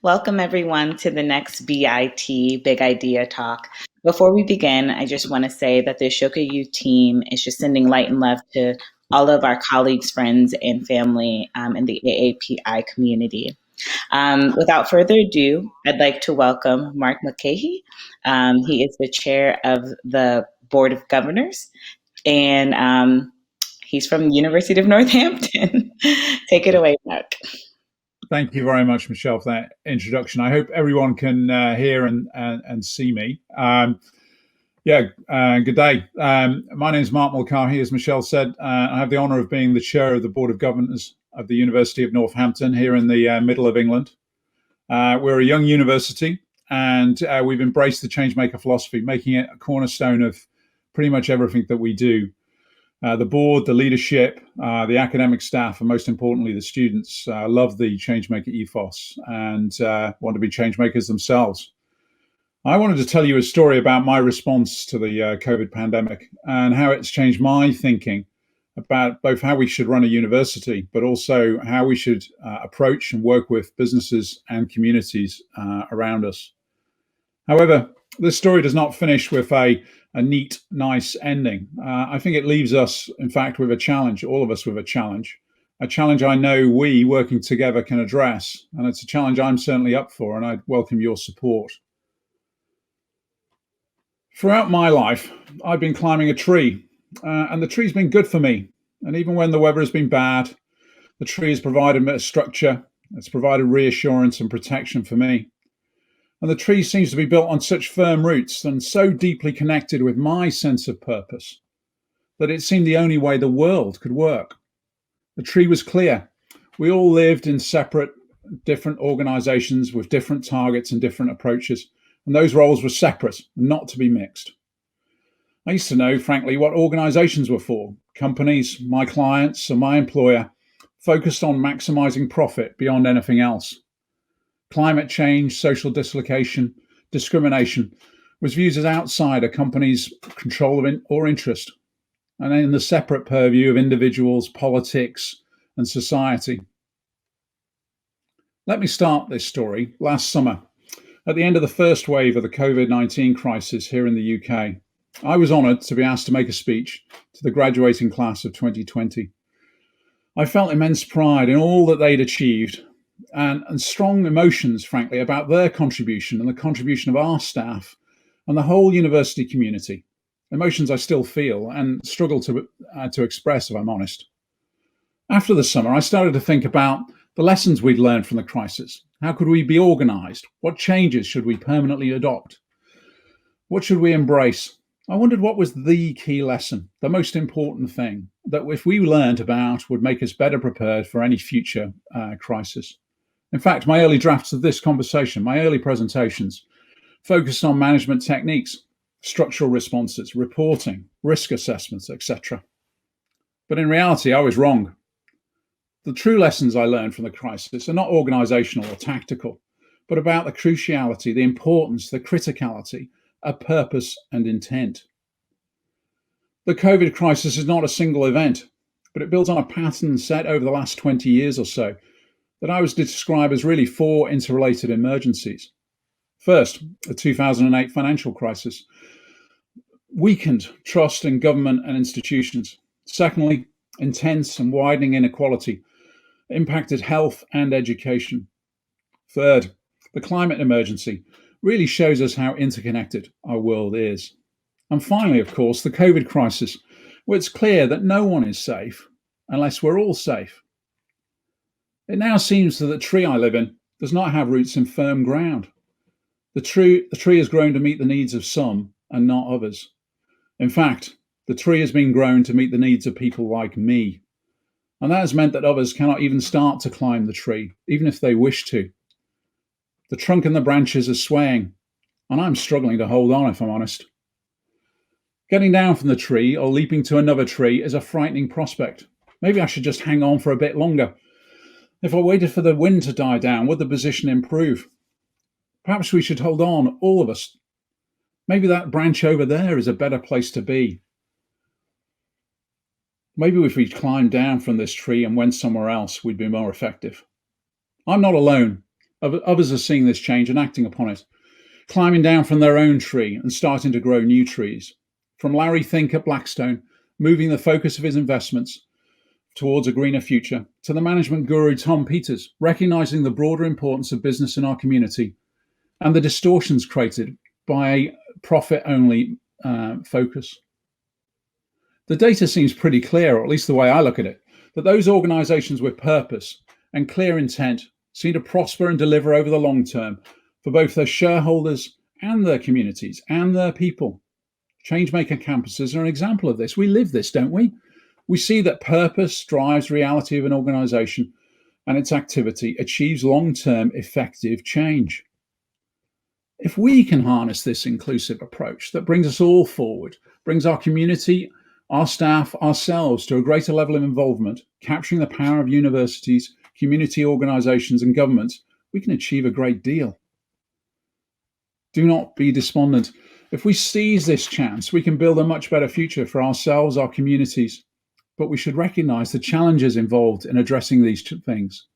Welcome, everyone, to the next BIT, Big Idea Talk. Before we begin, I just want to say that the Ashoka U team is just sending light and love to all of our colleagues, friends, and family in the AAPI community. Without further ado, I'd like to welcome Mark Mccahe. He is the chair of the Board of Governors, and he's from the University of Northampton. Take it away, Mark. Thank you very much, Michelle, for that introduction. I hope everyone can hear and see me. Good day. My name is Mark Mccahe, as Michelle said. I have the honour of being the chair of the Board of Governors of the University of Northampton here in the middle of England. We're a young university, and we've embraced the Changemaker philosophy, making it a cornerstone of pretty much everything that we do. The board, the leadership, the academic staff, and most importantly, the students love the Changemaker ethos and want to be changemakers themselves. I wanted to tell you a story about my response to the COVID pandemic and how it's changed my thinking about both how we should run a university, but also how we should approach and work with businesses and communities around us. However, this story does not finish with a neat, nice ending. I think it leaves us, in fact, with a challenge, all of us with a challenge I know we, working together, can address. And it's a challenge I'm certainly up for, and I'd welcome your support. Throughout my life, I've been climbing a tree, and the tree's been good for me. And even when the weather has been bad, the tree has provided a structure, it's provided reassurance and protection for me. And the tree seems to be built on such firm roots and so deeply connected with my sense of purpose that it seemed the only way the world could work. The tree was clear. We all lived in separate, different organizations with different targets and different approaches, and those roles were separate, not to be mixed. I used to know, frankly, what organizations were for. Companies, my clients, and my employer focused on maximizing profit beyond anything else. Climate change, social dislocation, discrimination was viewed as outside a company's control or interest, and in the separate purview of individuals, politics, and society. Let me start this story last summer. At the end of the first wave of the COVID-19 crisis here in the UK, I was honoured to be asked to make a speech to the graduating class of 2020. I felt immense pride in all that they'd achieved and strong emotions, frankly, about their contribution and the contribution of our staff and the whole university community. Emotions I still feel and struggle to express, if I'm honest. After the summer, I started to think about the lessons we'd learned from the crisis. How could we be organised? What changes should we permanently adopt? What should we embrace? I wondered what was the key lesson, the most important thing that if we learned about would make us better prepared for any future crisis. In fact, my early drafts of this conversation, my early presentations, focused on management techniques, structural responses, reporting, risk assessments, etc. But in reality, I was wrong. The true lessons I learned from the crisis are not organizational or tactical, but about the cruciality, the importance, the criticality of purpose and intent. The COVID crisis is not a single event, but it builds on a pattern set over the last 20 years or so that I was to describe as really four interrelated emergencies. First, the 2008 financial crisis weakened trust in government and institutions. Secondly, intense and widening inequality impacted health and education. Third, the climate emergency really shows us how interconnected our world is. And finally, of course, the COVID crisis, where it's clear that no one is safe unless we're all safe. It now seems that the tree I live in does not have roots in firm ground. The tree has grown to meet the needs of some and not others. In fact, the tree has been grown to meet the needs of people like me. And that has meant that others cannot even start to climb the tree, even if they wish to. The trunk and the branches are swaying, and I'm struggling to hold on, if I'm honest. Getting down from the tree or leaping to another tree is a frightening prospect. Maybe I should just hang on for a bit longer. If I waited for the wind to die down, would the position improve? Perhaps we should hold on, all of us. Maybe that branch over there is a better place to be. Maybe if we climbed down from this tree and went somewhere else, we'd be more effective. I'm not alone. Others are seeing this change and acting upon it, climbing down from their own tree and starting to grow new trees. From Larry Fink at Blackstone, moving the focus of his investments towards a greener future, to the management guru Tom Peters, recognizing the broader importance of business in our community and the distortions created by a profit-only focus. The data seems pretty clear, or at least the way I look at it, that those organizations with purpose and clear intent seem to prosper and deliver over the long term for both their shareholders and their communities and their people. Changemaker campuses are an example of this. We live this, don't we? We see that purpose drives reality of an organization, and its activity achieves long-term effective change. If we can harness this inclusive approach that brings us all forward, brings our community, our staff, ourselves to a greater level of involvement, capturing the power of universities, community organizations, and governments, we can achieve a great deal. Do not be despondent. If we seize this chance, we can build a much better future for ourselves, our communities. But we should recognize the challenges involved in addressing these things.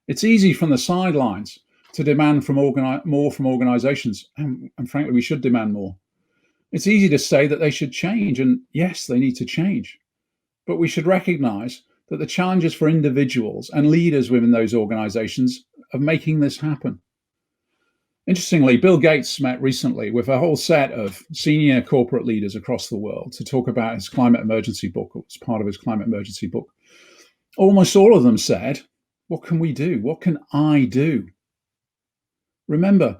It's easy from the sidelines to demand more from organizations, and frankly, we should demand more. It's easy to say that they should change, and yes, they need to change. But we should recognize that the challenges for individuals and leaders within those organizations of making this happen. Interestingly, Bill Gates met recently with a whole set of senior corporate leaders across the world to talk about his climate emergency book, or as part of his climate emergency book. Almost all of them said, what can we do? What can I do? Remember,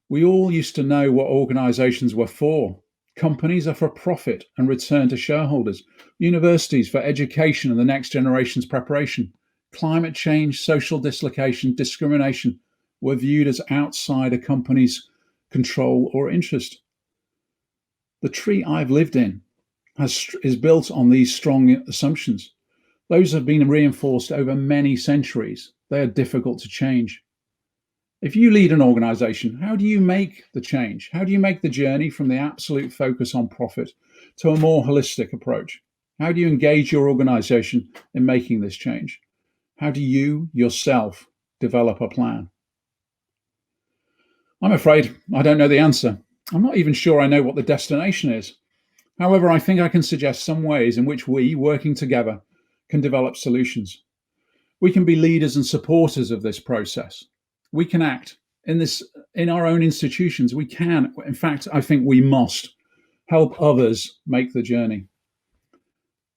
we all used to know what organizations were for. Companies are for profit and return to shareholders. Universities for education and the next generation's preparation. Climate change, social dislocation, discrimination were viewed as outside a company's control or interest. The tree I've lived in is built on these strong assumptions. Those have been reinforced over many centuries. They are difficult to change. If you lead an organization, how do you make the change? How do you make the journey from the absolute focus on profit to a more holistic approach? How do you engage your organization in making this change? How do you yourself develop a plan? I'm afraid I don't know the answer. I'm not even sure I know what the destination is. However, I think I can suggest some ways in which we, working together, can develop solutions. We can be leaders and supporters of this process. We can act in our own institutions. We can, in fact, I think we must help others make the journey.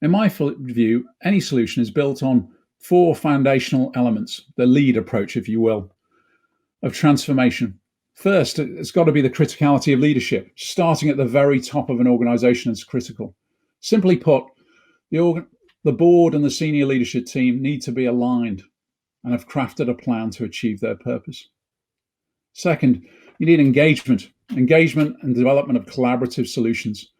In my view, any solution is built on 4 foundational elements, the lead approach, if you will, of transformation. First, it's got to be the criticality of leadership. Starting at the very top of an organization is critical. Simply put, the board and the senior leadership team need to be aligned and have crafted a plan to achieve their purpose. Second, you need engagement and development of collaborative solutions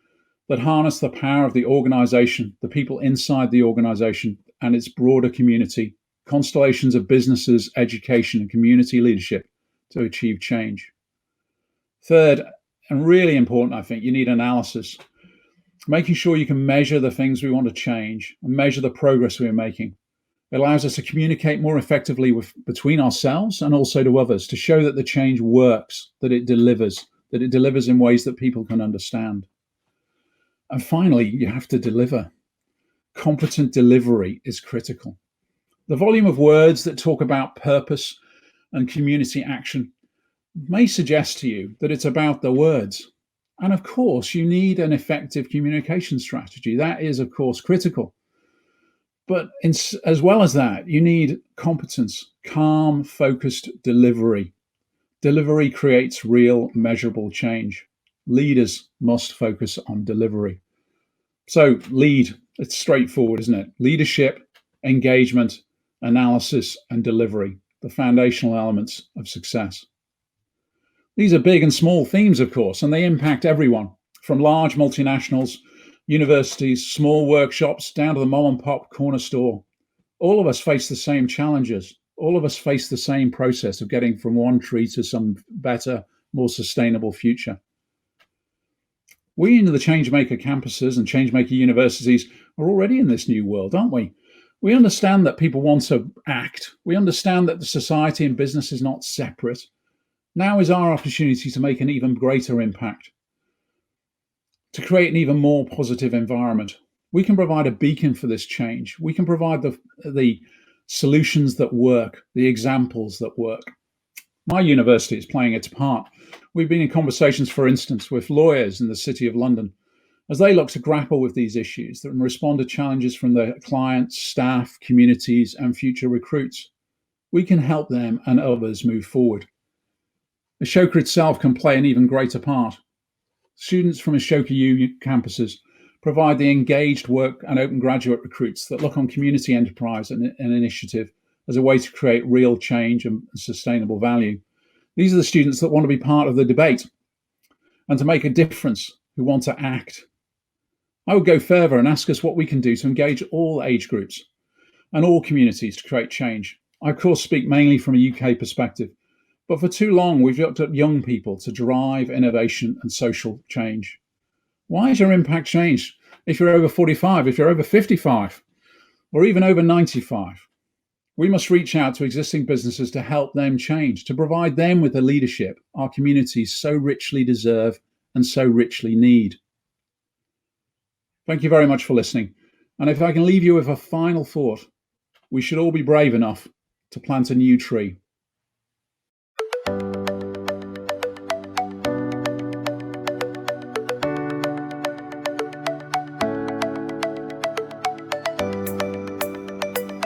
that harness the power of the organization, the people inside the organization and its broader community, constellations of businesses, education, and community leadership to achieve change. Third, and really important, I think, you need analysis, making sure you can measure the things we want to change and measure the progress we are making. It allows us to communicate more effectively between ourselves and also to others to show that the change works, that it delivers in ways that people can understand. And finally, you have to deliver. Competent delivery is critical. The volume of words that talk about purpose and community action may suggest to you that it's about the words. And of course, you need an effective communication strategy. That is, of course, critical. But as well as that, you need competence, calm, focused delivery. Delivery creates real, measurable change. Leaders must focus on delivery. So lead, it's straightforward, isn't it? Leadership, engagement, analysis, and delivery, the foundational elements of success. These are big and small themes, of course, and they impact everyone, from large multinationals, universities, small workshops, down to the mom and pop corner store. All of us face the same challenges. All of us face the same process of getting from one tree to some better, more sustainable future. We in the Changemaker campuses and Changemaker universities are already in this new world, aren't we? We understand that people want to act. We understand that the society and business is not separate. Now is our opportunity to make an even greater impact, to create an even more positive environment. We can provide a beacon for this change. We can provide the solutions that work, the examples that work. My university is playing its part. We've been in conversations, for instance, with lawyers in the City of London as they look to grapple with these issues and respond to challenges from their clients, staff, communities, and future recruits. We can help them and others move forward. Ashoka itself can play an even greater part. Students from Ashoka U campuses provide the engaged work and open graduate recruits that look on community enterprise and initiative as a way to create real change and sustainable value. These are the students that want to be part of the debate and to make a difference, who want to act. I would go further and ask us what we can do to engage all age groups and all communities to create change. I, of course, speak mainly from a UK perspective, but for too long, we've looked at young people to drive innovation and social change. Why has your impact changed if you're over 45, if you're over 55, or even over 95? We must reach out to existing businesses to help them change, to provide them with the leadership our communities so richly deserve and so richly need. Thank you very much for listening. And if I can leave you with a final thought, we should all be brave enough to plant a new tree.